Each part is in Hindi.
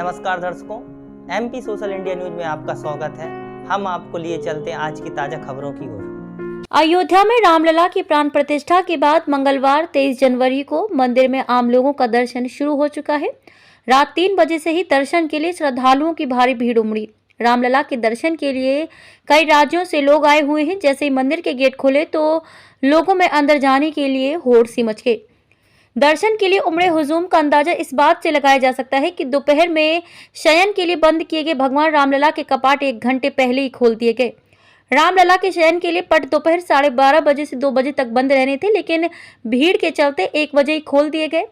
नमस्कार दर्शकों, एमपी सोशल इंडिया न्यूज में आपका स्वागत है। हम आपको लिए चलते हैं आज की ताजा खबरों की ओर। अयोध्या में रामलला की प्राण प्रतिष्ठा के बाद मंगलवार 23 जनवरी को मंदिर में आम लोगों का दर्शन शुरू हो चुका है। रात 3 बजे से ही दर्शन के लिए श्रद्धालुओं की भारी भीड़ उमड़ी। रामलला के दर्शन के लिए कई राज्यों से लोग आए हुए हैं। जैसे ही मंदिर के गेट खुले तो लोगों में अंदर जाने के लिए होड़ सी मच गई। दर्शन के लिए उमड़े हुजूम का अंदाजा इस बात से लगाया जा सकता है कि दोपहर में शयन के लिए बंद किए गए भगवान रामलला के कपाट 1 घंटे पहले ही खोल दिए गए। रामलला के शयन के लिए पट दोपहर 12:30 बजे से 2 बजे तक बंद रहने थे, लेकिन भीड़ के चलते 1 बजे ही खोल दिए गए।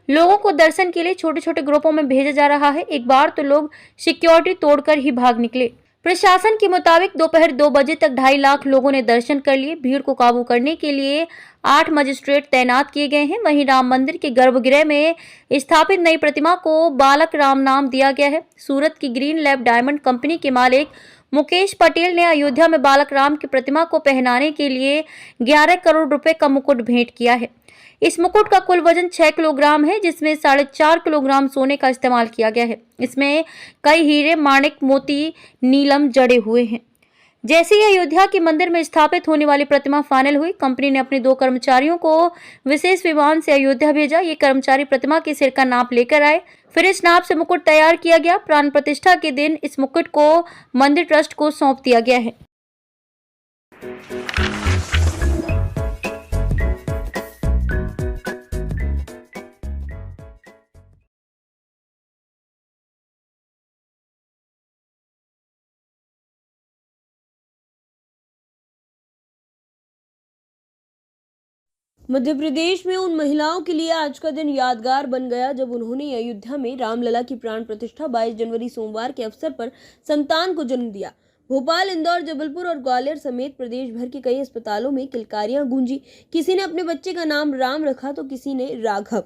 लोगों को दर्शन के लिए छोटे छोटे ग्रुपों में भेजा जा रहा है। एक बार तो लोग सिक्योरिटी तोड़कर ही भाग निकले। प्रशासन के मुताबिक दोपहर 2 बजे तक 2.5 लाख लोगों ने दर्शन कर लिए। भीड़ को काबू करने के लिए 8 मजिस्ट्रेट तैनात किए गए हैं। वहीं राम मंदिर के गर्भगृह में स्थापित नई प्रतिमा को बालक राम नाम दिया गया है। सूरत की ग्रीन लैब डायमंड कंपनी के मालिक मुकेश पटेल ने अयोध्या में बालक राम की प्रतिमा को पहनाने के लिए 11 करोड़ रुपए का मुकुट भेंट किया है। इस मुकुट का कुल वजन 6 किलोग्राम है, जिसमें 4.5 किलोग्राम सोने का इस्तेमाल किया गया है। इसमें कई हीरे, माणिक, मोती, नीलम जड़े हुए हैं। जैसे ही अयोध्या के मंदिर में स्थापित होने वाली प्रतिमा फाइनल हुई, कंपनी ने अपने 2 कर्मचारियों को विशेष विमान से अयोध्या भेजा। ये कर्मचारी प्रतिमा के सिर का नाप लेकर आए। फिर इस नाप से मुकुट तैयार किया गया। प्राण प्रतिष्ठा के दिन इस मुकुट को मंदिर ट्रस्ट को सौंप दिया गया है। मध्य प्रदेश में उन महिलाओं के लिए आज का दिन यादगार बन गया जब उन्होंने अयोध्या में रामलला की प्राण प्रतिष्ठा 22 जनवरी सोमवार के अवसर पर संतान को जन्म दिया। भोपाल, इंदौर, जबलपुर और ग्वालियर समेत प्रदेश भर के कई अस्पतालों में किलकारियां गूंजी। किसी ने अपने बच्चे का नाम राम रखा तो किसी ने राघव।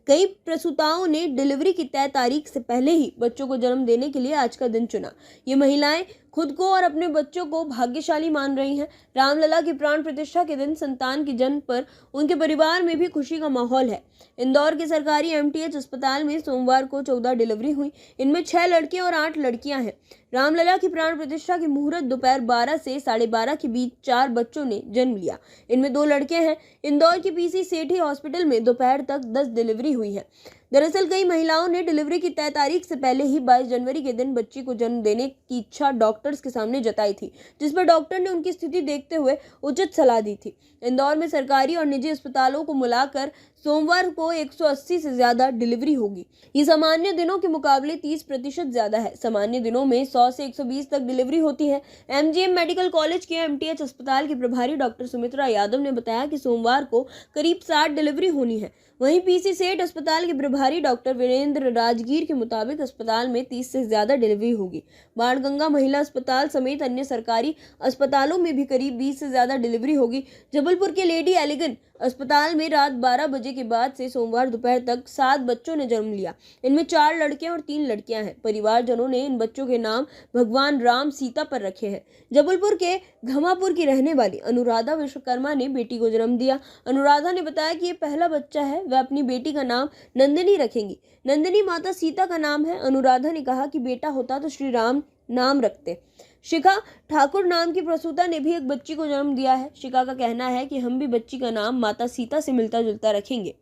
कई प्रसूताओं ने डिलीवरी की तय तारीख से पहले ही बच्चों को जन्म देने के लिए आज का दिन चुना। ये महिलाएं खुद को और अपने बच्चों को भाग्यशाली मान रही हैं। रामलला की प्राण प्रतिष्ठा के दिन संतान के जन्म पर उनके परिवार में भी खुशी का माहौल है। इंदौर के सरकारी एमटीएच अस्पताल में सोमवार को 14 डिलीवरी हुई। इनमें 6 लड़के और 8 लड़कियां हैं। रामलला की प्राण प्रतिष्ठा की मुहूर्त दोपहर 12 से 12:30 के बीच 4 बच्चों ने जन्म लिया। इनमें 2 लड़के हैं। इंदौर के पीसी सेठी हॉस्पिटल में दोपहर तक 10 डिलीवरी हुई है। दरअसल कई महिलाओं ने डिलीवरी की तय तारीख से पहले ही 22 जनवरी के दिन बच्ची को जन्म देने की इच्छा डॉक्टर्स के सामने जताई थी, जिस पर डॉक्टर ने उनकी स्थिति देखते हुए उचित सलाह दी थी। इंदौर में सरकारी और निजी अस्पतालों को मिलाकर सोमवार को 180 से ज्यादा डिलीवरी होगी। ये सामान्य दिनों के मुकाबले 30% ज्यादा है। सामान्य दिनों में 100 से 120 तक डिलीवरी होती है। एमजीएम मेडिकल कॉलेज के एमटीएच अस्पताल की प्रभारी डॉक्टर सुमित्रा यादव ने बताया कि सोमवार को करीब 60 डिलीवरी होनी है। वहीं पीसी सेठ अस्पताल के प्रभारी डॉक्टर वीरेंद्र राजगीर के मुताबिक अस्पताल में 30 से ज्यादा डिलीवरी होगी। बाणगंगा महिला अस्पताल समेत अन्य सरकारी अस्पतालों में भी करीब 20 से ज्यादा डिलीवरी होगी। जबलपुर के लेडी एलिगन अस्पताल में रात 12 बजे के बाद से सोमवार दोपहर तक 7 बच्चों ने जन्म लिया। इनमें 4 लड़के और 3 लड़कियां हैं। परिवारजनों ने इन बच्चों के नाम भगवान राम, सीता पर रखे हैं। जबलपुर के घमापुर की रहने वाली अनुराधा विश्वकर्मा ने बेटी को जन्म दिया। अनुराधा ने बताया कि ये पहला बच्चा है। वह अपनी बेटी का नाम नंदिनी रखेंगी। नंदिनी माता सीता का नाम है। अनुराधा ने कहा कि बेटा होता तो श्री राम नाम रखते। शिखा ठाकुर नाम की प्रसूता ने भी एक बच्ची को जन्म दिया है। शिखा का कहना है कि हम भी बच्ची का नाम माता सीता से मिलता जुलता रखेंगे।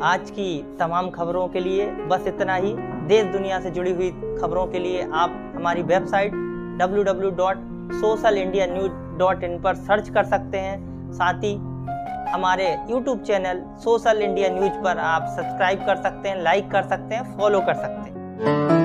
आज की तमाम खबरों के लिए बस इतना ही। देश दुनिया से जुड़ी हुई खबरों के लिए आप हमारी वेबसाइट www.socialindianews.in पर सर्च कर सकते हैं। साथ ही हमारे YouTube channel social India news पर आप सब्सक्राइब कर सकते हैं, लाइक कर सकते हैं, फॉलो कर सकते हैं।